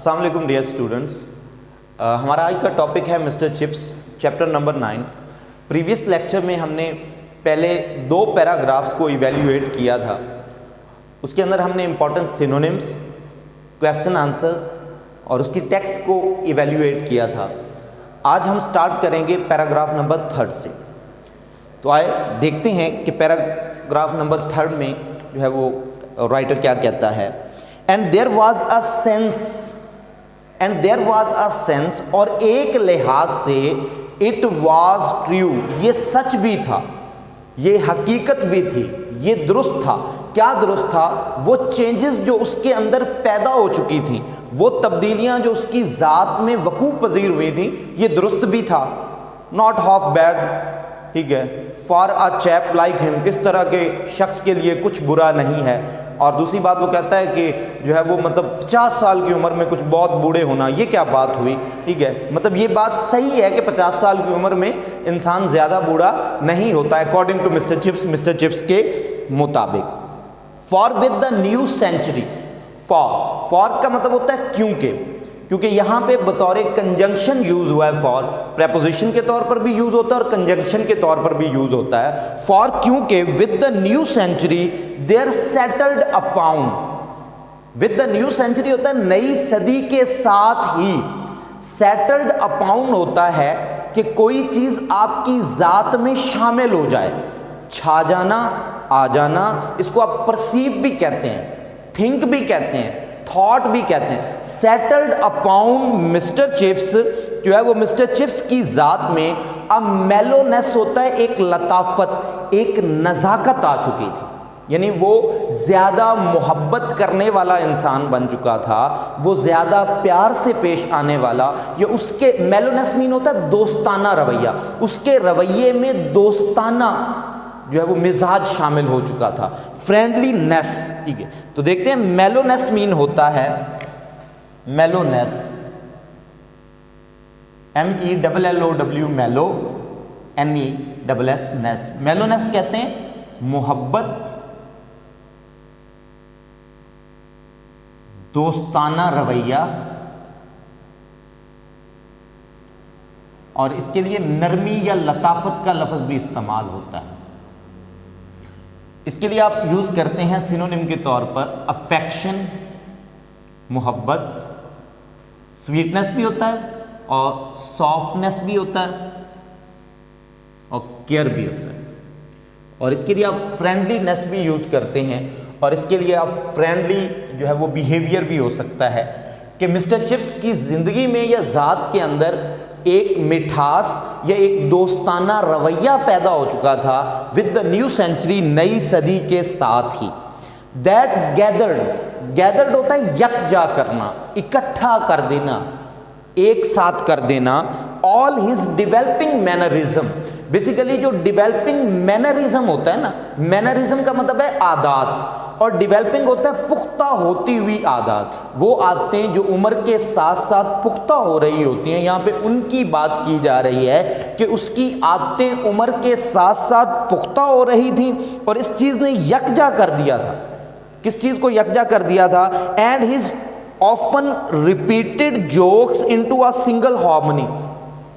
السلام علیکم dear students, ہمارا آج کا ٹاپک ہے mister Chips, chapter number 9۔ Previous lecture میں ہم نے پہلے 2 پیراگرافس کو ایویلیویٹ کیا تھا۔ اس کے اندر ہم نے امپورٹنٹ سینونیمز، کویسچن آنسرز اور اس کی ٹیکسٹ کو ایویلیویٹ کیا تھا۔ آج ہم سٹارٹ کریں گے پیراگراف نمبر 3 سے۔ تو آئے دیکھتے ہیں کہ پیراگراف نمبر 3 میں جو ہے وہ رائٹر کیا کہتا ہے۔ And there was a sense, اور ایک لحاظ سے اٹ واز ٹریو، یہ سچ بھی تھا، یہ حقیقت بھی تھی، یہ درست تھا۔ کیا درست تھا؟ وہ چینجز جو اس کے اندر پیدا ہو چکی تھیں، وہ تبدیلیاں جو اس کی ذات میں وقوع پذیر ہوئی تھیں، یہ درست بھی تھا۔ ناٹ ہاف بیڈ، ٹھیک ہے، فار اے چیپ لائک ہم، اس طرح کے شخص کے لیے کچھ برا نہیں ہے۔ اور دوسری بات وہ کہتا ہے کہ جو ہے وہ 50 سال کی عمر میں کچھ بہت بوڑھے ہونا، یہ کیا بات ہوئی، ٹھیک ہے، یہ بات صحیح ہے کہ 50 سال کی عمر میں انسان زیادہ بوڑھا نہیں ہوتا ہے اکارڈنگ ٹو مسٹر چپس کے مطابق۔ For with the new century, for کا مطلب ہوتا ہے کیونکہ یہاں پہ بطور کنجنکشن یوز ہوا ہے۔ فار پریپوزیشن کے طور پر بھی یوز ہوتا ہے اور کنجنکشن کے طور پر بھی یوز ہوتا ہے۔ فار کیونکہ with the new century there settled upon, with the new century ہوتا ہے نئی صدی کے ساتھ ہی، سیٹلڈ اپاؤن ہوتا ہے کہ کوئی چیز آپ کی ذات میں شامل ہو جائے، چھا جانا، آ جانا۔ اس کو آپ پرسیو بھی کہتے ہیں، تھنک بھی کہتے ہیں، تھاٹ بھی کہتے ہیں۔ سیٹلڈ اپاؤن مسٹر چپس جو ہے وہ مسٹر چپس کی ذات میں اب میلونیس ہوتا ہے، ایک لطافت، ایک نزاکت آ چکی تھی، یعنی وہ زیادہ محبت کرنے والا انسان بن چکا تھا، وہ زیادہ پیار سے پیش آنے والا، یہ اس کے میلونیس مین ہوتا ہے دوستانہ رویہ، اس کے رویے میں دوستانہ جو ہے وہ مزاج شامل ہو چکا تھا، فرینڈلی نیس، ٹھیک ہے۔ تو دیکھتے ہیں میلونیس مین ہوتا ہے، میلونیس MELLOW، میلو NESS، نیس، میلونیس کہتے ہیں محبت، دوستانہ رویہ، اور اس کے لیے نرمی یا لطافت کا لفظ بھی استعمال ہوتا ہے۔ اس کے لیے آپ یوز کرتے ہیں سینونیم کے طور پر افیکشن، محبت، سویٹنس بھی ہوتا ہے اور سافٹنس بھی ہوتا ہے اور کیئر بھی ہوتا ہے، اور اس کے لیے آپ فرینڈلی بھی یوز کرتے ہیں، اور اس کے لیے آپ فرینڈلی جو ہے وہ بیہیویئر بھی ہو سکتا ہے کہ مسٹر چپس کی زندگی میں یا ذات کے اندر ایک مٹھاس یا ایک دوستانہ رویہ پیدا ہو چکا تھا ود دا نیو سینچری، نئی صدی کے ساتھ ہی۔ دیٹ گیدرڈ ہوتا ہے یکجا کرنا، اکٹھا کر دینا، ایک ساتھ کر دینا۔ All his developing mannerism, basically جو ڈیولپنگ مینرزم ہوتا ہے نا، مینرزم کا مطلب ہے عادات، اور ڈیولپنگ ہوتا ہے پختہ ہوتی ہوئی عادات، وہ عادتیں جو عمر کے ساتھ ساتھ پختہ ہو رہی ہوتی ہیں۔ یہاں پہ ان کی بات کی جا رہی ہے کہ اس کی عادتیں عمر کے ساتھ ساتھ پختہ ہو رہی تھیں، اور اس چیز نے یکجا کر دیا تھا۔ کس چیز کو یکجا کر دیا تھا؟ And his often repeated jokes into a single harmony,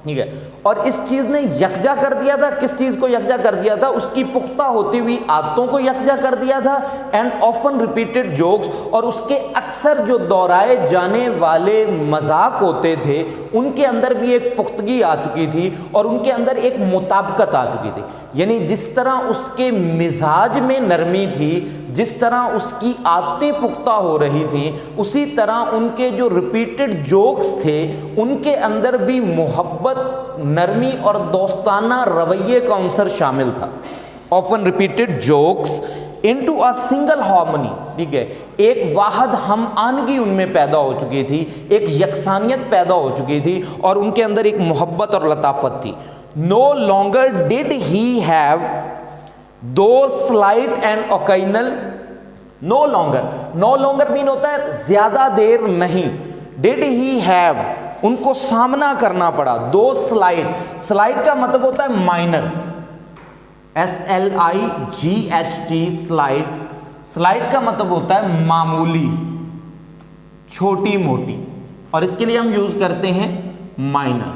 ٹھیک ہے، اور اس چیز نے یکجا کر دیا تھا۔ کس چیز کو یکجا کر دیا تھا؟ اس کی پختہ ہوتی ہوئی عادتوں کو یکجا کر دیا تھا، اینڈ آفن ریپیٹڈ جوکس، اور اس کے اکثر جو دہرائے جانے والے مذاق ہوتے تھے ان کے اندر بھی ایک پختگی آ چکی تھی، اور ان کے اندر ایک مطابقت آ چکی تھی۔ یعنی جس طرح اس کے مزاج میں نرمی تھی، جس طرح اس کی عادتیں پختہ ہو رہی تھیں، اسی طرح ان کے جو ریپیٹڈ جوکس تھے ان کے اندر بھی محبت، نرمی اور دوستانہ رویے کا عنصر شامل تھا۔ Often repeated jokes into a single harmony, ٹھیک ہے، ایک واحد ہم آہنگی ان میں پیدا ہو چکی تھی، ایک یکسانیت پیدا ہو چکی تھی، اور ان کے اندر ایک محبت اور لطافت تھی۔ No longer did he have to slight and occasional, no longer مین ہوتا ہے زیادہ دیر نہیں، ڈڈ ہی ہیو ان کو سامنا کرنا پڑا، دو سلائٹ کا مطلب ہوتا ہے مائنر، SLIGHT، سلائٹ کا مطلب ہوتا ہے معمولی، چھوٹی موٹی، اور اس کے لیے ہم یوز کرتے ہیں مائنر.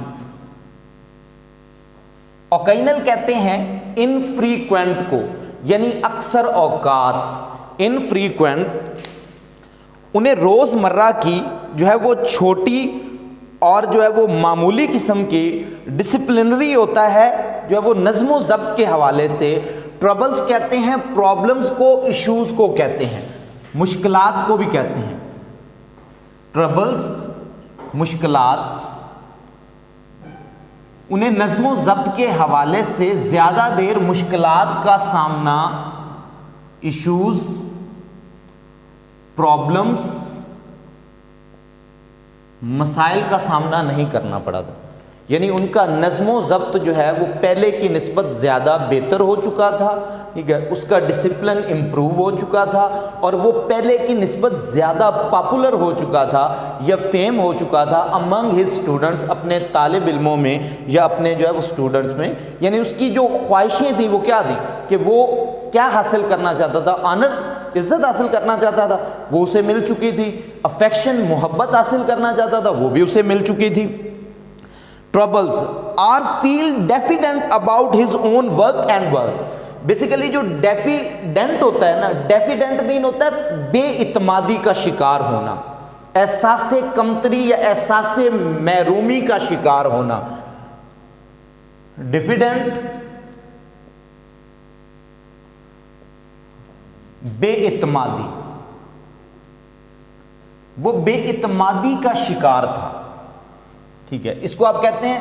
اوکینل کہتے ہیں انفریکوینٹ کو, یعنی اکثر اوقات. انفریکوینٹ انہیں روز مرہ کی جو ہے وہ چھوٹی اور جو ہے وہ معمولی قسم کی ڈسپلنری ہوتا ہے جو ہے وہ نظم و ضبط کے حوالے سے. ٹربلز کہتے ہیں پرابلمز کو, ایشوز کو کہتے ہیں, مشکلات کو بھی کہتے ہیں. ٹربلز مشکلات, انہیں نظم و ضبط کے حوالے سے زیادہ دیر مشکلات کا سامنا, ایشوز, پرابلمز, مسائل کا سامنا نہیں کرنا پڑا تھا. یعنی ان کا نظم و ضبط جو ہے وہ پہلے کی نسبت زیادہ بہتر ہو چکا تھا, ٹھیک ہے, اس کا ڈسپلن امپروو ہو چکا تھا, اور وہ پہلے کی نسبت زیادہ پاپولر ہو چکا تھا یا فیم ہو چکا تھا امنگ ہز اسٹوڈنٹس, اپنے طالب علموں میں یا اپنے جو ہے وہ اسٹوڈنٹس میں. یعنی اس کی جو خواہشیں تھیں وہ کیا تھیں کہ وہ کیا حاصل کرنا چاہتا تھا, آنر, عزت حاصل کرنا چاہتا تھا, وہ اسے مل چکی تھی. افیکشن, محبت حاصل کرنا چاہتا تھا, وہ بھی اسے مل چکی تھی. Troubles or feel diffident about his own work and work. Basically جو ڈیفیڈنٹ ہوتا ہے نا, ڈیفیڈنٹ مین ہوتا ہے بے اعتمادی کا شکار ہونا, احساس کمتری یا احساس محرومی کا شکار ہونا. ڈیفیڈنٹ بے اعتمادی, وہ بے اعتمادی کا شکار تھا, ٹھیک ہے. اس کو آپ کہتے ہیں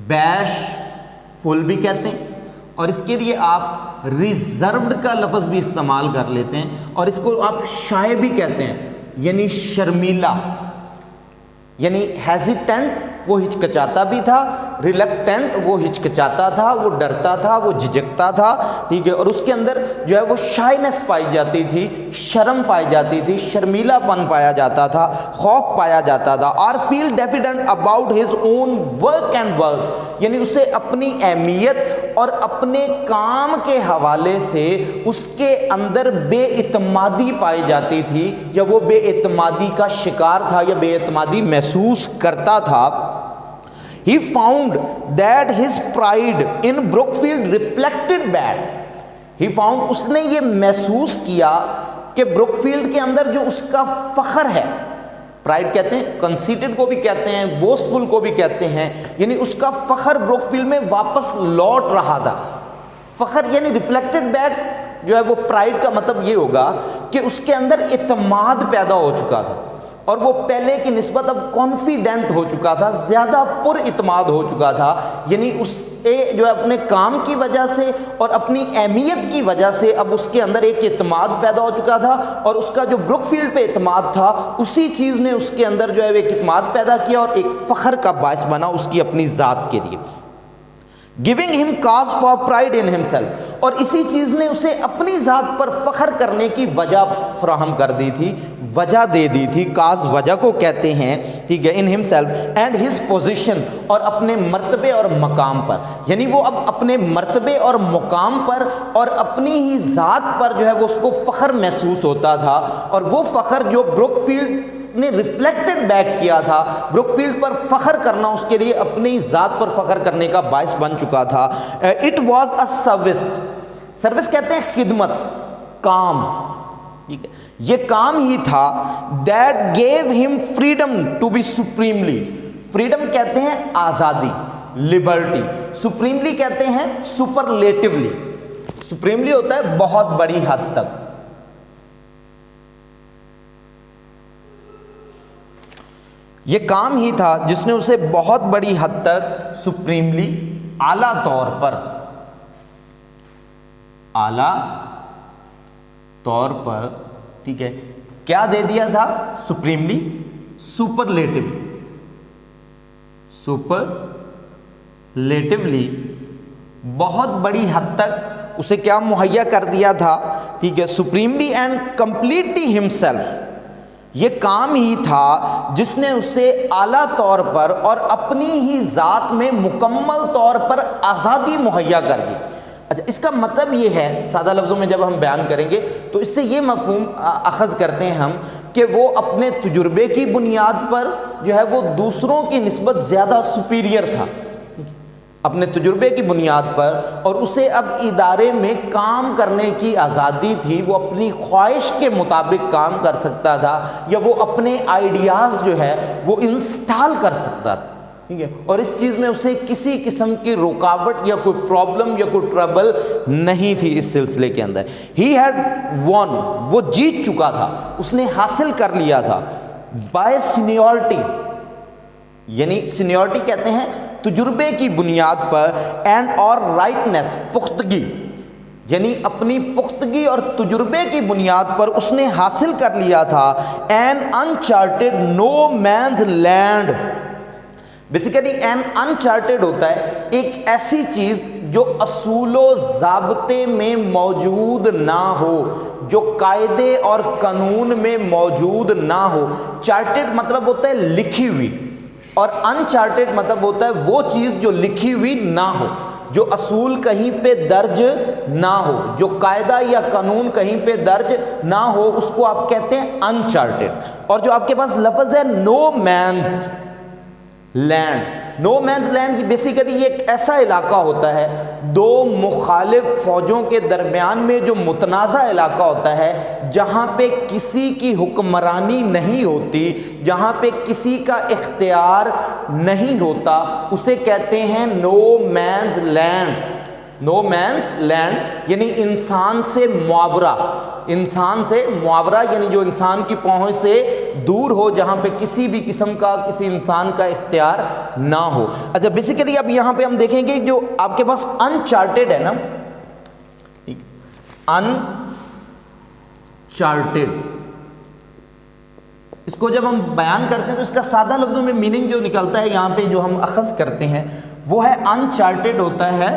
بیش فل بھی کہتے ہیں, اور اس کے لیے آپ ریزروڈ کا لفظ بھی استعمال کر لیتے ہیں, اور اس کو آپ شائع بھی کہتے ہیں, یعنی شرمیلا. یعنی ہیزیٹنٹ وہ ہچکچاتا بھی تھا, ریلکٹنٹ وہ ہچکچاتا تھا, وہ ڈرتا تھا, وہ جھجکتا تھا, ٹھیک ہے, اور اس کے اندر جو ہے وہ شائنس پائی جاتی تھی, شرم پائی جاتی تھی, شرمیلا پن پایا جاتا تھا, خوف پایا جاتا تھا. اور feel diffident about his own work and work, یعنی اسے اپنی اہمیت اور اپنے کام کے حوالے سے اس کے اندر بے اعتمادی پائی جاتی تھی, یا وہ بے اعتمادی کا شکار تھا یا بے اعتمادی محسوس کرتا تھا. He found that his pride in Brookfield reflected back. He found, اس نے یہ محسوس کیا کہ بروکفیلڈ کے اندر جو اس کا فخر ہے, پرائڈ کہتے ہیں, کنسیٹڈ کو بھی کہتے ہیں, بوسٹفل کو بھی کہتے ہیں, یعنی اس کا فخر بروکفیلڈ میں واپس لوٹ رہا تھا. فخر یعنی ریفلیکٹڈ بیک جو ہے وہ پرائڈ کا مطلب یہ ہوگا کہ اس کے اندر اعتماد پیدا ہو چکا تھا, اور وہ پہلے کی نسبت اب کانفیڈنٹ ہو چکا تھا, زیادہ پر اعتماد ہو چکا تھا. یعنی اس جو ہے اپنے کام کی وجہ سے اور اپنی اہمیت کی وجہ سے اب اس کے اندر ایک اعتماد پیدا ہو چکا تھا, اور اس کا جو بروکفیلڈ پہ اعتماد تھا اسی چیز نے اس کے اندر جو ہے ایک اعتماد پیدا کیا اور ایک فخر کا باعث بنا اس کی اپنی ذات کے لیے. giving him cause for pride in himself, اور اسی چیز نے اسے اپنی ذات پر فخر کرنے کی وجہ فراہم کر دی تھی, وجہ دے دی تھی. کاز وجہ کو کہتے ہیں, ٹھیک ہے, ان himself and his position, اور اپنے مرتبے اور مقام پر. یعنی وہ اب اپنے مرتبے اور مقام پر اور اپنی ہی ذات پر جو ہے وہ اس کو فخر محسوس ہوتا تھا, اور وہ فخر جو بروکفیلڈ نے ریفلیکٹڈ بیک کیا تھا, بروکفیلڈ پر فخر کرنا اس کے لیے اپنی ذات پر فخر کرنے کا باعث بن چکا تھا. It was a service, service کہتے ہیں خدمت, کام, ٹھیک ہے, یہ کام ہی تھا. That gave us freedom to be supremely, freedom کہتے ہیں آزادی, لبرٹی, سپریملی کہتے ہیں سپرلیٹیولی. سپریملی ہوتا ہے بہت بڑی حد تک. یہ کام ہی تھا جس نے اسے بہت بڑی حد تک سپریملی, اعلیٰ طور پر, اعلیٰ طور پر, ٹھیک ہے, کیا دے دیا تھا, سپریملی, سپرلیٹو, سپرلیٹولی, بہت بڑی حد تک اسے کیا مہیا کر دیا تھا, ٹھیک ہے, سپریملی اینڈ کمپلیٹلی ہمسیلف. یہ کام ہی تھا جس نے اسے اعلیٰ طور پر اور اپنی ہی ذات میں مکمل طور پر آزادی مہیا کر دی. اچھا, اس کا مطلب یہ ہے, سادہ لفظوں میں جب ہم بیان کریں گے تو اس سے یہ مفہوم اخذ کرتے ہیں ہم کہ وہ اپنے تجربے کی بنیاد پر جو ہے وہ دوسروں کی نسبت زیادہ سپیریئر تھا، اپنے تجربے کی بنیاد پر، اور اسے اب ادارے میں کام کرنے کی آزادی تھی، وہ اپنی خواہش کے مطابق کام کر سکتا تھا، یا وہ اپنے آئیڈیاز جو ہے وہ انسٹال کر سکتا تھا، ٹھیک ہے، اور اس چیز میں اسے کسی قسم کی رکاوٹ یا کوئی پرابلم یا کوئی ٹربل نہیں تھی اس سلسلے کے اندر۔ ہی ہیڈ ون، وہ جیت چکا تھا، اس نے حاصل کر لیا تھا، بائی سینیورٹی، یعنی سینیورٹی کہتے ہیں تجربے کی بنیاد پر، اینڈ اور رائٹنس، پختگی، یعنی اپنی پختگی اور تجربے کی بنیاد پر اس نے حاصل کر لیا تھا N uncharted no man's land. Basically an انچارٹیڈ ہوتا ہے ایک ایسی چیز جو اصول و ضابطے میں موجود نہ ہو، جو قاعدے اور قانون میں موجود نہ ہو۔ چارٹیڈ مطلب ہوتا ہے لکھی ہوئی، اور انچارٹیڈ مطلب ہوتا ہے وہ چیز جو لکھی ہوئی نہ ہو، جو اصول کہیں پہ درج نہ ہو، جو قاعدہ یا قانون کہیں پہ درج نہ ہو، اس کو آپ کہتے ہیں انچارٹیڈ۔ اور جو آپ کے پاس لفظ ہے نو مینز لینڈ، نو مینز لینڈ بیسیکلی یہ ایک ایسا علاقہ ہوتا ہے، دو مخالف فوجوں کے درمیان میں جو متنازع علاقہ ہوتا ہے، جہاں پہ کسی کی حکمرانی نہیں ہوتی، جہاں پہ کسی کا اختیار نہیں ہوتا، اسے کہتے ہیں نو مینز لینڈ۔ نو مینز لینڈ یعنی انسان سے معاورہ، انسان سے معاورہ یعنی جو انسان کی پہنچ سے دور ہو، جہاں پہ کسی بھی قسم کا کسی انسان کا اختیار نہ ہو۔ اچھا بیسیکلی اب یہاں پہ ہم دیکھیں گے جو آپ کے پاس انچارٹیڈ ہے نا، انچارٹیڈ، اس کو جب ہم بیان کرتے ہیں تو اس کا سادہ لفظوں میں میننگ جو نکلتا ہے یہاں پہ جو ہم اخذ کرتے ہیں وہ ہے انچارٹیڈ ہوتا ہے،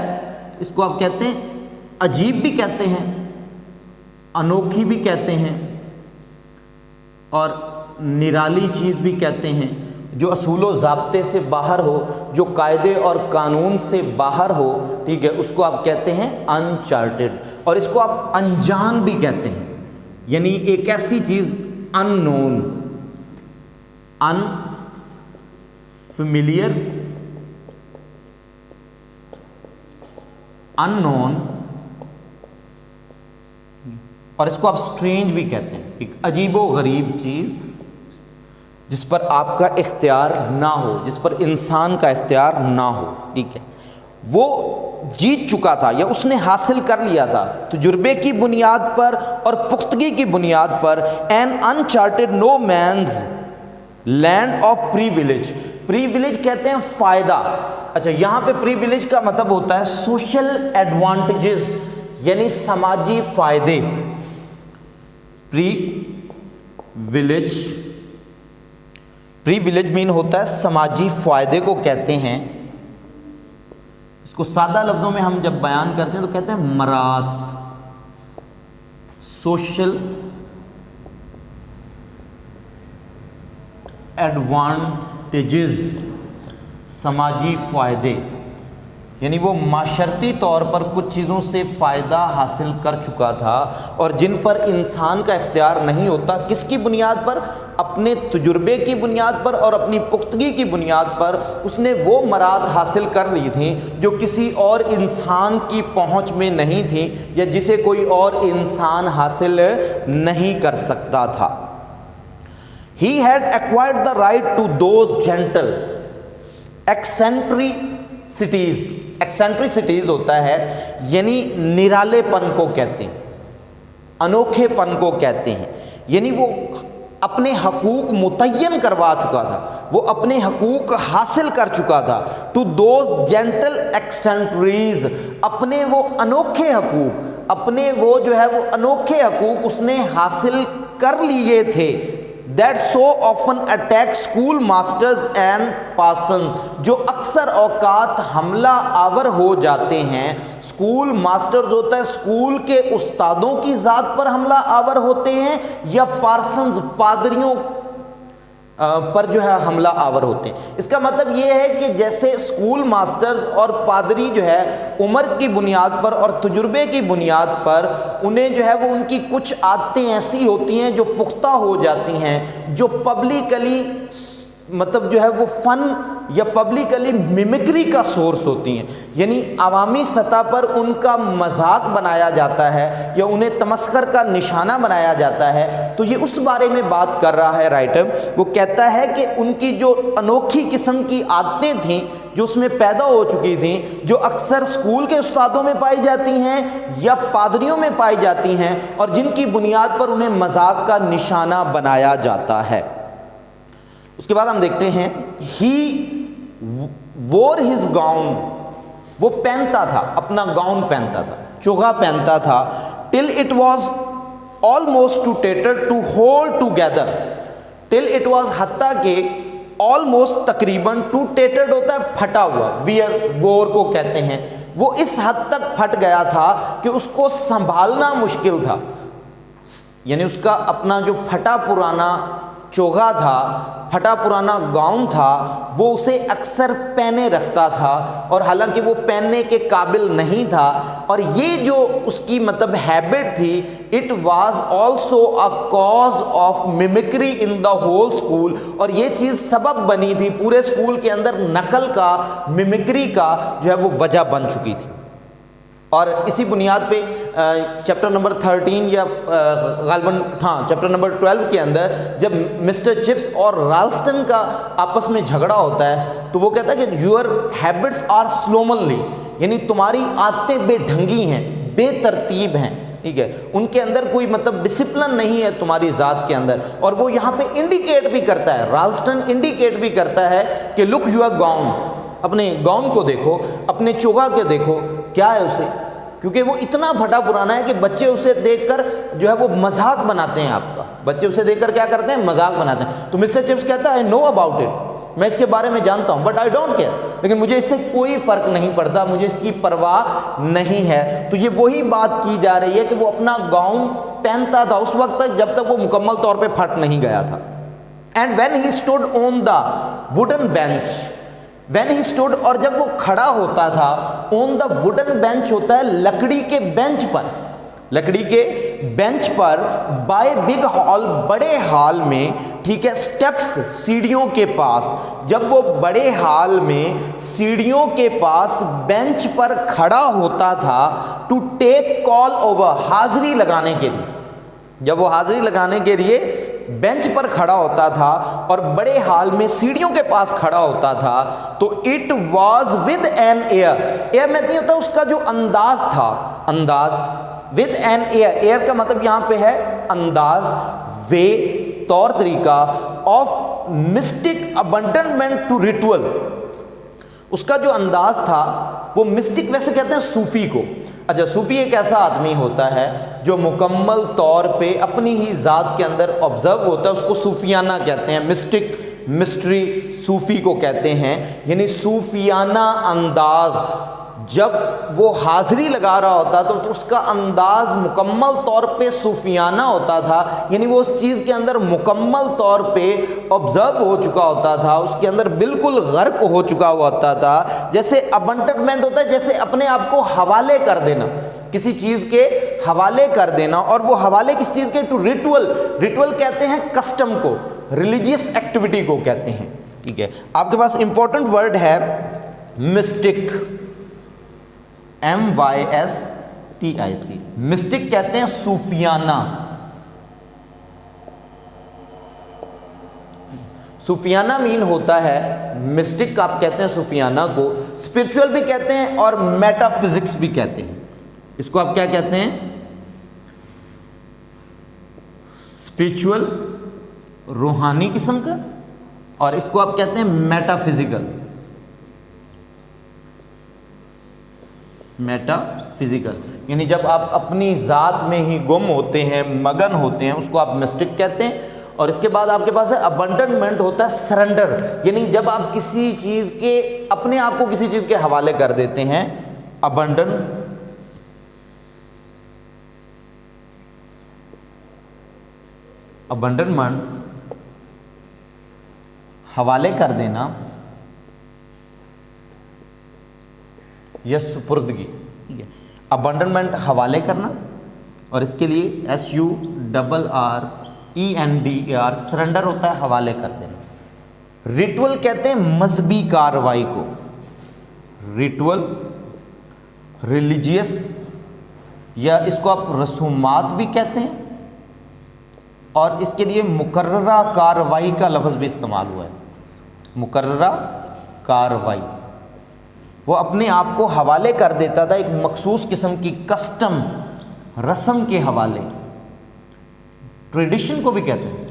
اس کو آپ کہتے ہیں عجیب بھی کہتے ہیں، انوکھی بھی کہتے ہیں، اور نرالی چیز بھی کہتے ہیں، جو اصول و ضابطے سے باہر ہو، جو قاعدے اور قانون سے باہر ہو، ٹھیک ہے، اس کو آپ کہتے ہیں انچارٹیڈ۔ اور اس کو آپ انجان بھی کہتے ہیں، یعنی ایک ایسی چیز ان نون، ان فیملیئر، ان نون، اور اس کو آپ سٹرینج بھی کہتے ہیں، ایک عجیب و غریب چیز جس پر آپ کا اختیار نہ ہو، جس پر انسان کا اختیار نہ ہو، ٹھیک ہے۔ وہ جیت چکا تھا یا اس نے حاصل کر لیا تھا تجربے کی بنیاد پر اور پختگی کی بنیاد پر، an uncharted no man's land of privilege. Privilege کہتے ہیں فائدہ۔ اچھا یہاں پہ پریویلیج کا مطلب ہوتا ہے سوشل ایڈوانٹیجز، یعنی سماجی فائدے۔ پریویلیج مین ہوتا ہے سماجی فائدے کو کہتے ہیں۔ اس کو سادہ لفظوں میں ہم جب بیان کرتے ہیں تو کہتے ہیں مرات، سوشل ایڈوانٹیجز، سماجی فائدے، یعنی وہ معاشرتی طور پر کچھ چیزوں سے فائدہ حاصل کر چکا تھا اور جن پر انسان کا اختیار نہیں ہوتا۔ کس کی بنیاد پر؟ اپنے تجربے کی بنیاد پر اور اپنی پختگی کی بنیاد پر اس نے وہ مراد حاصل کر لی تھیں جو کسی اور انسان کی پہنچ میں نہیں تھیں، یا جسے کوئی اور انسان حاصل نہیں کر سکتا تھا۔ He had acquired the right to those gentle eccentricities۔ ایکسینٹریسٹیز ہوتا ہے یعنی نرالے پن کو کہتے ہیں، انوکھے پن کو کہتے ہیں، یعنی وہ اپنے حقوق متعین کروا چکا تھا، وہ اپنے حقوق حاصل کر چکا تھا۔ ٹو دوز جینٹل ایکسینٹریز، اپنے وہ انوکھے حقوق، اپنے وہ جو ہے وہ انوکھے حقوق اس نے حاصل کر لیے تھے۔ That so often attack school masters and parsons، جو اکثر اوقات حملہ آور ہو جاتے ہیں۔ اسکول ماسٹرز ہوتا ہے اسکول کے استادوں کی ذات پر حملہ آور ہوتے ہیں، یا پارسنز، پادریوں پر جو ہے حملہ آور ہوتے ہیں۔ اس کا مطلب یہ ہے کہ جیسے اسکول ماسٹر اور پادری جو ہے عمر کی بنیاد پر اور تجربے کی بنیاد پر انہیں جو ہے وہ ان کی کچھ عادتیں ایسی ہوتی ہیں جو پختہ ہو جاتی ہیں، جو پبلکلی مطلب جو ہے وہ فن یا پبلکلی میمکری کا سورس ہوتی ہیں، یعنی عوامی سطح پر ان کا مذاق بنایا جاتا ہے یا انہیں تمسخر کا نشانہ بنایا جاتا ہے۔ تو یہ اس بارے میں بات کر رہا ہے رائٹر۔ وہ کہتا ہے کہ ان کی جو انوکھی قسم کی عادتیں تھیں جو اس میں پیدا ہو چکی تھیں، جو اکثر اسکول کے استادوں میں پائی جاتی ہیں یا پادریوں میں پائی جاتی ہیں، اور جن کی بنیاد پر انہیں مذاق کا نشانہ بنایا جاتا ہے۔ اس کے بعد ہم دیکھتے ہیں ہی وور ہز گاؤن، وہ پہنتا تھا، اپنا گاؤن پہنتا تھا، چوغا پہنتا تھا، till it was almost too tattered to hold together, till it was حتیٰ کہ آلموسٹ تقریباً ٹو ٹیٹرڈ ہوتا ہے پھٹا ہوا، ویئر وور کو کہتے ہیں، وہ اس حد تک پھٹ گیا تھا کہ اس کو سنبھالنا مشکل تھا، یعنی اس کا اپنا جو پھٹا پرانا چوغا تھا، پھٹا پرانا گاؤن تھا، وہ اسے اکثر پہنے رکھتا تھا، اور حالانکہ وہ پہننے کے قابل نہیں تھا، اور یہ جو اس کی مطلب ہیبٹ تھی، it was also a cause of میمکری in the whole school, اور یہ چیز سبب بنی تھی پورے اسکول کے اندر نقل کا، میمکری کا جو ہے وہ وجہ بن چکی تھی۔ اور اسی بنیاد پہ چیپٹر نمبر 13 یا غالباً چیپٹر نمبر 12 کے اندر جب مسٹر چپس اور رالسٹن کا آپس میں جھگڑا ہوتا ہے تو وہ کہتا ہے کہ یور ہیبٹس آر سلومنلی، یعنی تمہاری عادتیں بے ڈھنگی ہیں، بے ترتیب ہیں، ٹھیک ہے، ان کے اندر کوئی مطلب ڈسپلن نہیں ہے تمہاری ذات کے اندر۔ اور وہ یہاں پہ انڈیکیٹ بھی کرتا ہے، رالسٹن انڈیکیٹ بھی کرتا ہے کہ لک یور گاؤن، اپنے گاؤن کو دیکھو، اپنے چوغا کے دیکھو کیا ہے اسے، کیونکہ وہ اتنا پھٹا پرانا ہے کہ بچے اسے دیکھ کر جو ہے وہ مذاق بناتے ہیں، آپ کا بچے اسے دیکھ کر کیا کرتے ہیں، مذاق بناتے ہیں۔ تو مسٹر چپس کہتا ہے آئی نو اباؤٹ اٹ، میں اس کے بارے میں جانتا ہوں، بٹ آئی ڈونٹ کیئر، لیکن مجھے اس سے کوئی فرق نہیں پڑتا، مجھے اس کی پرواہ نہیں ہے۔ تو یہ وہی بات کی جا رہی ہے کہ وہ اپنا گاؤن پہنتا تھا اس وقت تک جب تک وہ مکمل طور پہ پھٹ نہیں گیا تھا۔ And when he stood on the wooden bench, when he stood, اور جب وہ کھڑا ہوتا تھا، آن دا ووڈن بینچ ہوتا ہے لکڑی کے بینچ پر، لکڑی کے bench per, by big hall, بڑے ہال میں، ٹھیک ہے، اسٹیپس، سیڑھیوں کے پاس، جب وہ بڑے ہال میں سیڑھیوں کے پاس بینچ پر کھڑا ہوتا تھا، ٹو ٹیک کال اوور، حاضری لگانے کے لیے، جب وہ حاضری لگانے کے لیے بینچ پر کھڑا ہوتا تھا اور بڑے ہال میں سیڑھیوں کے پاس کھڑا ہوتا تھا، تو it was with an air, air میں نہیں ہوتا، اس کا جو انداز تھا، انداز، ود این ایئر، ایئر کا مطلب یہاں پہ ہے انداز، وے، طور طریقہ، آف مسٹک ابنڈنمنٹ ٹو ریچول، اس کا جو انداز تھا وہ مسٹک، ویسے کہتے ہیں صوفی کو۔ اچھا، صوفی ایک ایسا آدمی ہوتا ہے جو مکمل طور پہ اپنی ہی ذات کے اندر آبزرو ہوتا ہے، اس کو صوفیانہ کہتے ہیں، مسٹک، مسٹری، صوفی کو کہتے ہیں، یعنی صوفیانہ انداز۔ جب وہ حاضری لگا رہا ہوتا تو اس کا انداز مکمل طور پہ صوفیانہ ہوتا تھا، یعنی وہ اس چیز کے اندر مکمل طور پہ آبزرو ہو چکا ہوتا تھا، اس کے اندر بالکل غرق ہو چکا ہوتا تھا۔ جیسے ابنڈنمنٹ ہوتا ہے، جیسے اپنے آپ کو حوالے کر دینا، کسی چیز کے حوالے کر دینا، اور وہ حوالے کس چیز کے، ٹو ریچول، ریچول کہتے ہیں کسٹم کو، ریلیجیس ایکٹیویٹی کو کہتے ہیں، ٹھیک ہے۔ آپ کے پاس امپورٹنٹ ورڈ ہے مسٹک، MYSTIC، مسٹک کہتے ہیں صوفیانہ، صوفیانہ مین ہوتا ہے، مسٹک آپ کہتے ہیں صوفیانہ کو، اسپرچول بھی کہتے ہیں اور میٹا فزکس بھی کہتے ہیں، اس کو آپ کیا کہتے ہیں، اسپرچول، روحانی قسم کا، اور اس کو آپ کہتے ہیں میٹا فزیکل، میٹا فزیکل، یعنی جب آپ اپنی ذات میں ہی گم ہوتے ہیں، مگن ہوتے ہیں، اس کو آپ مسٹک کہتے ہیں۔ اور اس کے بعد آپ کے پاس ہے ابنڈنمنٹ، ہوتا ہے سرنڈر، یعنی جب آپ کسی چیز کے، اپنے آپ کو کسی چیز کے حوالے کر دیتے ہیں، ابنڈنمنٹ حوالے کر دینا یا سپردگی، ٹھیک ہے. ابنڈنمنٹ حوالے کرنا، اور اس کے لیے SURRENDER سرنڈر ہوتا ہے حوالے کر دینا. ریچول کہتے ہیں مذہبی کاروائی کو، ریچول ریلیجیس، یا اس کو آپ رسومات بھی کہتے ہیں، اور اس کے لیے مقررہ کاروائی کا لفظ بھی استعمال ہوا ہے. مقررہ کاروائی، وہ اپنے آپ کو حوالے کر دیتا تھا ایک مخصوص قسم کی کسٹم رسم کے حوالے. ٹریڈیشن کو بھی کہتے ہیں،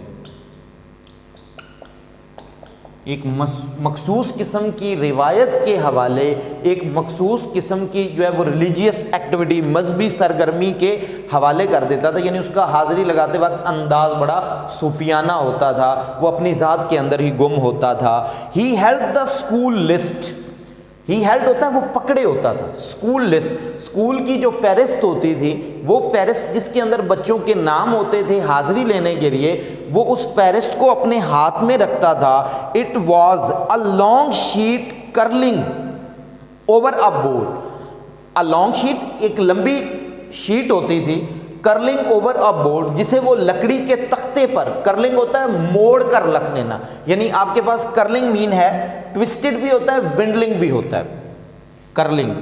ایک مخصوص قسم کی روایت کے حوالے، ایک مخصوص قسم کی جو ہے وہ ریلیجیس ایکٹیویٹی، مذہبی سرگرمی کے حوالے کر دیتا تھا. یعنی اس کا حاضری لگاتے وقت انداز بڑا صوفیانہ ہوتا تھا، وہ اپنی ذات کے اندر ہی گم ہوتا تھا. He held the school list, he held ہوتا ہے وہ پکڑے ہوتا تھا. اسکول لسٹ، اسکول کی جو فہرست ہوتی تھی، وہ فہرست جس کے اندر بچوں کے نام ہوتے تھے حاضری لینے کے لیے، وہ اس فہرست کو اپنے ہاتھ میں رکھتا تھا. It was a long sheet curling over a board. A long sheet ایک لمبی شیٹ ہوتی تھی، کرلنگ اوور اے بورڈ، جسے وہ لکڑی کے تختے پر، کرلنگ ہوتا ہے موڑ کر رکھ لینا. یعنی آپ کے پاس کرلنگ مین ہے ٹوسٹڈ بھی ہوتا ہے، ونڈلنگ بھی ہوتا ہے. کرلنگ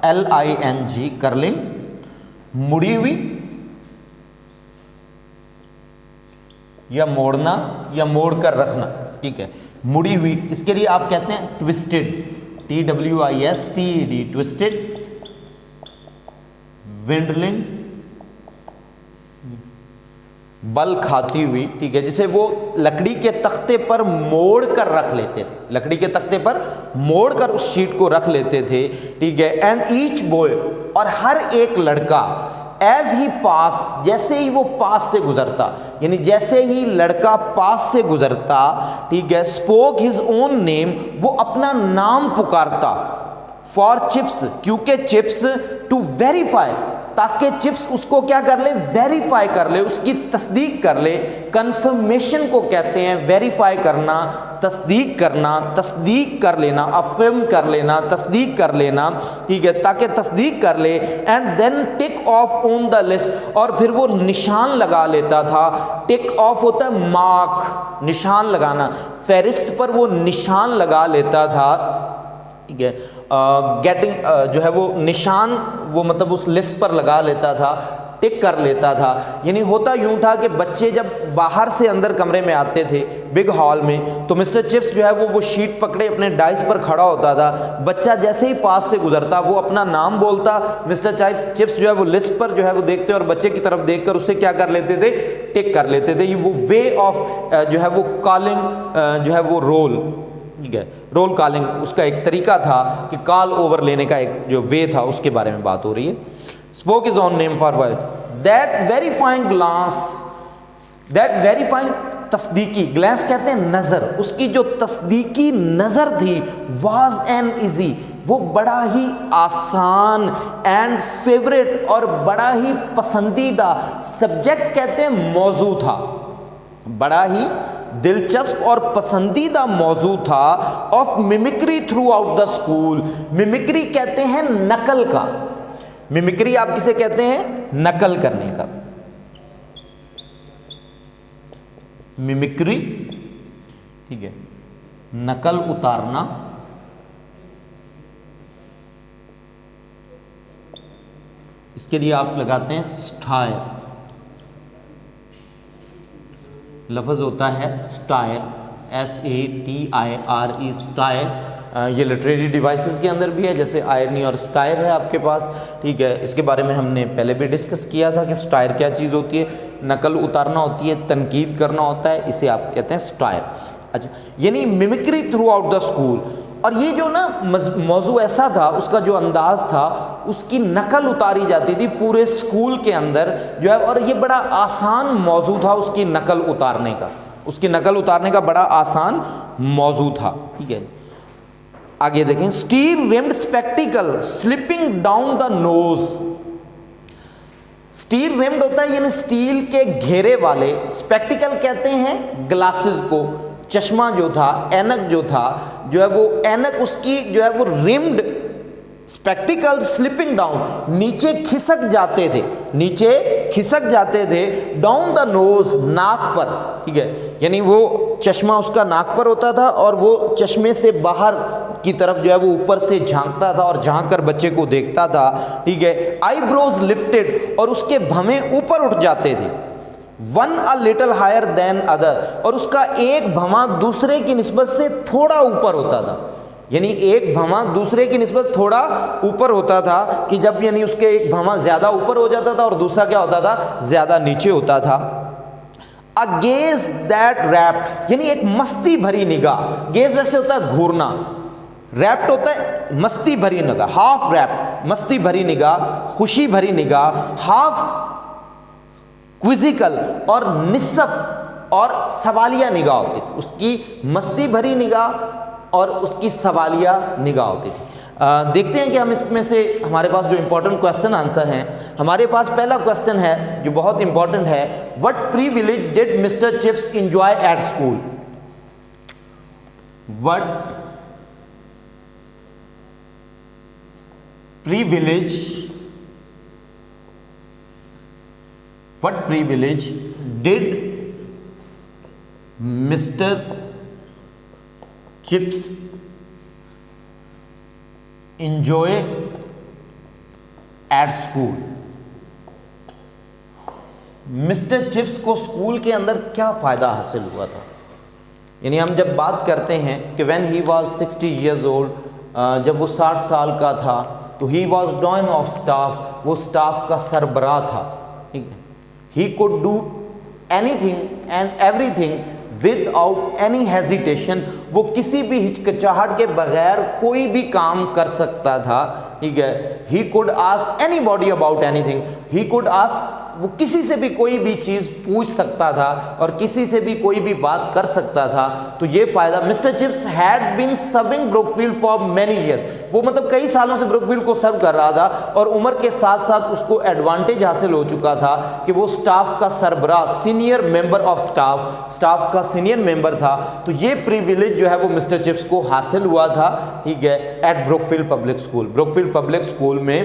CURLING، کرلنگ مڑی ہوئی یا موڑنا یا موڑ کر رکھنا، ٹھیک ہے. مڑی ہوئی، اس کے لیے آپ کہتے ہیں ٹوسٹڈ، TWISTED، ٹوسٹڈ. ونڈلنگ بل کھاتی ہوئی، ٹھیک ہے، جسے وہ لکڑی کے تختے پر موڑ کر رکھ لیتے تھے، لکڑی کے تختے پر موڑ کر اس شیٹ کو رکھ لیتے تھے، ٹھیک ہے. اینڈ ایچ بوائے، اور ہر ایک لڑکا، ایز ہی پاس، جیسے ہی وہ پاس سے گزرتا، یعنی جیسے ہی لڑکا پاس سے گزرتا، ٹھیک ہے، اسپوک ہز اون نیم، وہ اپنا نام پکارتا. فار چپس، کیونکہ چپس، ٹو ویریفائی، تاکہ چپس اس کو کیا کر لے، ویریفائی کر لے، اس کی تصدیق کر لے. کنفرمیشن کو کہتے ہیں ویریفائی کرنا، تصدیق کرنا، تصدیق کر لینا، افرم کر لینا، تصدیق کر لینا، ٹھیک ہے، تاکہ تصدیق کر لے. And then tick off on the list, اور پھر وہ نشان لگا لیتا تھا. ٹک آف ہوتا ہے مارک، نشان لگانا، فہرست پر وہ نشان لگا لیتا تھا، ٹھیک ہے. گیٹنگ جو ہے وہ نشان، وہ مطلب اس لسٹ پر لگا لیتا تھا، ٹک کر لیتا تھا. یعنی ہوتا یوں تھا کہ بچے جب باہر سے اندر کمرے میں آتے تھے بگ ہال میں، تو مسٹر چپس جو ہے وہ شیٹ پکڑے اپنے ڈائس پر کھڑا ہوتا تھا. بچہ جیسے ہی پاس سے گزرتا وہ اپنا نام بولتا، مسٹر چپس جو ہے وہ لسٹ پر جو ہے وہ دیکھتے اور بچے کی طرف دیکھ کر اسے کیا کر لیتے تھے، ٹک کر لیتے تھے. یہ وہ وے آف جو ہے وہ کالنگ جو ہے وہ رول، ٹھیک ہے، رول کالنگ اس کا ایک طریقہ تھا کہ کال اوور لینے کا ایک جو وے تھا، اس کے بارے میں بات ہو رہی ہے. Spoke as on name for white, that verifying glance, that verifying تصدیقی، گلانس کہتے ہیں نظر، اس کی جو تصدیقی نظر تھی، واز این ایزی، وہ بڑا ہی آسان، اینڈ فیوریٹ، اور بڑا ہی پسندیدہ، سبجیکٹ کہتے ہیں موضوع تھا، بڑا ہی دلچسپ اور پسندیدہ موضوع تھا. Of میمکری through out the school, میمکری کہتے ہیں نقل کا، میمکری آپ کسے کہتے ہیں، نقل کرنے کا. میمکری، ٹھیک ہے، نقل اتارنا. اس کے لیے آپ لگاتے ہیں سٹائر، لفظ ہوتا ہے سٹائر، SATIRE، سٹائر. یہ لٹریری ڈیوائسز کے اندر بھی ہے، جیسے آئرنی اور سٹائر ہے آپ کے پاس، ٹھیک ہے. اس کے بارے میں ہم نے پہلے بھی ڈسکس کیا تھا کہ سٹائر کیا چیز ہوتی ہے، نقل اتارنا ہوتی ہے، تنقید کرنا ہوتا ہے، اسے آپ کہتے ہیں سٹائر. اچھا، یعنی میمکری تھرو آؤٹ دا اسکول. اور یہ جو نا موضوع ایسا تھا، اس کا جو انداز تھا، اس کی نقل اتاری جاتی تھی پورے اسکول کے اندر جو ہے، اور یہ بڑا آسان موضوع تھا اس کی نقل اتارنے کا، اس کی نقل اتارنے کا بڑا آسان موضوع تھا، ٹھیک ہے. آگے دیکھیں، steel rimmed spectacle slipping down the nose. Steel rimmed ہوتا ہے یعنی اسٹیل کے گھیرے والے، اسپیکٹیکل کہتے ہیں گلاسز کو، چشمہ جو تھا، اینک جو تھا، جو ہے وہ اینک اس کی جو ہے وہ rimmed اسپیکٹیکل سلپنگ ڈاؤن، نیچے کھسک جاتے تھے، نیچے کھسک جاتے تھے، ڈاؤن دا نوز، ناک پر، ٹھیک ہے، یعنی وہ چشمہ اس کا ناک پر ہوتا تھا اور وہ چشمے سے باہر کی طرف جو ہے وہ اوپر سے جھانکتا تھا اور جھانک کر بچے کو دیکھتا تھا، ٹھیک ہے، آئی بروز لفٹڈ، اور اس کے بھویں اوپر اٹھ جاتے تھے، one a little higher than other، اور اس کا ایک بھواں دوسرے کی نسبت سے تھوڑا اوپر ہوتا تھا، یعنی ایک بھواں دوسرے کی نسبت تھوڑا اوپر ہوتا تھا، کہ جب یعنی اس کے ایک بھواں زیادہ اوپر ہو جاتا تھا اور دوسرا کیا ہوتا تھا، زیادہ نیچے ہوتا تھا۔ A gaze that wrapped، یعنی ایک مستی بھری نگاہ، گیز ویسے ہوتا ہے گھورنا، ریپٹ ہوتا ہے مستی بھری نگاہ، ہاف ریپٹ، مستی بھری نگاہ، خوشی بھری نگاہ، ہاف کوئزیکل اور نصف اور سوالیہ نگاہ ہوتی تھی، اس کی مستی بھری نگاہ اور اس کی سوالیہ نگاہ ہوتی تھی۔ دیکھتے ہیں کہ ہم اس میں سے ہمارے پاس جو امپورٹنٹ کوسچن آنسر ہیں، ہمارے پاس پہلا کوسچن ہے جو بہت امپورٹنٹ ہے، what privilege did Mr Chips enjoy at school? وٹ privilege did Mr. Chips enjoy at school؟ Mr Chips کو اسکول کے اندر کیا فائدہ حاصل ہوا تھا؟ یعنی ہم جب بات کرتے ہیں کہ when he was 60 years old، جب وہ 60 سال کا تھا تو he was dean of staff، وہ اسٹاف کا سربراہ تھا، ٹھیک ہے، he could do anything and everything without any hesitation، وہ کسی بھی ہچکچاہٹ کے بغیر کوئی بھی کام کر سکتا تھا، ٹھیک ہے، he could ask anybody about anything، he could ask، وہ کسی سے بھی کوئی بھی چیز پوچھ سکتا تھا اور کسی سے بھی کوئی بھی بات کر سکتا تھا۔ تو یہ فائدہ، mister Chips had been serving Brookfield for many year, وہ مطلب کئی سالوں سے بروک فیلڈ کو سرو کر رہا تھا اور عمر کے ساتھ ساتھ اس کو ایڈوانٹیج حاصل ہو چکا تھا کہ وہ اسٹاف کا سربراہ، سینئر ممبر آف اسٹاف کا سینئر ممبر تھا۔ تو یہ پریویلیج جو ہے وہ مسٹر چپس کو حاصل ہوا تھا، ٹھیک ہے، at Brookfield public school, Brookfield public school میں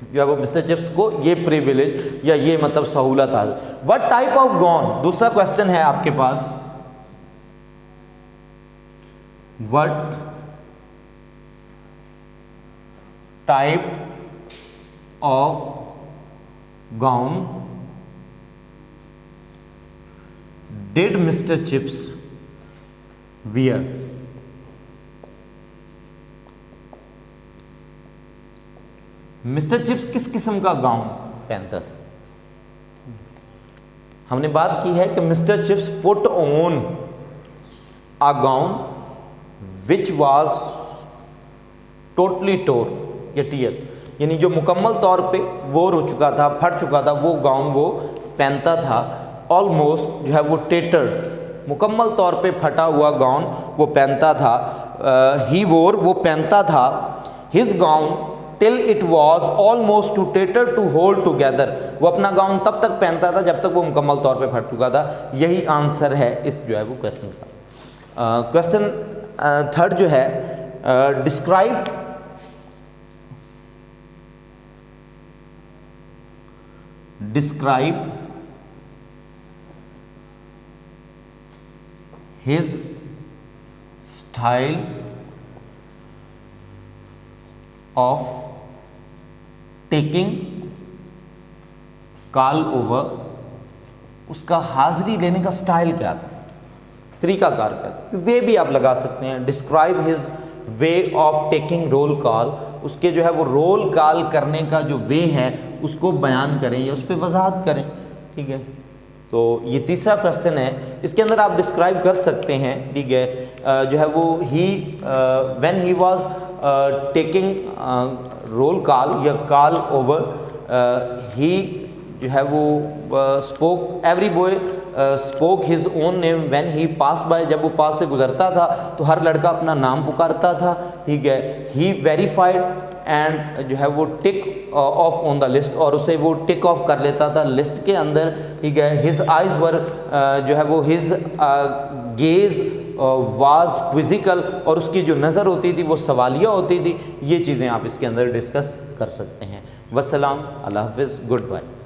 جو ہے وہ مسٹر چپس کو یہ پریویلیج یا یہ مطلب سہولت ہے۔ وٹ ٹائپ آف گاؤن، دوسرا کوشچن ہے آپ کے پاس، what type of gown did Mr Chips wear? Mr Chips کس قسم کا گاؤن پہنتا تھا؟ ہم نے بات کی ہے کہ mister Chips put on a gown which was totally torn یا ٹیئر، یعنی جو مکمل طور پہ وور ہو چکا تھا، پھٹ چکا تھا، وہ گاؤن وہ پہنتا تھا، آلموسٹ جو ہے وہ ٹیٹرڈ، مکمل طور پہ پھٹا ہوا گاؤن وہ پہنتا تھا، ہی وور، وہ پہنتا تھا، his gown till it was almost to tatter to hold together، وہ اپنا گاؤن تب تک پہنتا تھا جب تک وہ مکمل طور پہ پھٹ چکا تھا۔ یہی آنسر ہے اس جو ہے وہ کویسچن کا۔ کویسچن تھرڈ جو ہے، describe his style of taking call over, اس کا حاضری لینے کا سٹائل کیا تھا، طریقہ کار کیا تھا، وے بھی آپ لگا سکتے ہیں، describe his way of taking roll call, اس کے جو ہے وہ رول کال کرنے کا جو وے ہے اس کو بیان کریں یا اس پہ وضاحت کریں، ٹھیک ہے۔ تو یہ تیسرا کویسچن ہے، اس کے اندر آپ ڈسکرائب کر سکتے ہیں، ٹھیک ہے، جو ہے وہ when he was taking roll call یا کال اوور، ہی جو ہے وہ spoke every boy spoke his own name when he pass by, جب وہ پاس سے گزرتا تھا تو ہر لڑکا اپنا نام پکارتا تھا، ٹھیک ہے۔ ہی ویریفائڈ اینڈ جو ہے وہ ٹک آف آن دا لسٹ، اور اسے وہ ٹک آف کر لیتا تھا لسٹ کے اندر، ٹھیک ہے۔ ہز آئیز ور جو ہے وہ ہز گیز واز کوئزیکل اور اس کی جو نظر ہوتی تھی وہ سوالیہ ہوتی تھی، یہ چیزیں آپ اس کے اندر ڈسکس کر سکتے ہیں۔ والسلام، اللہ حافظ، گڈ بائے۔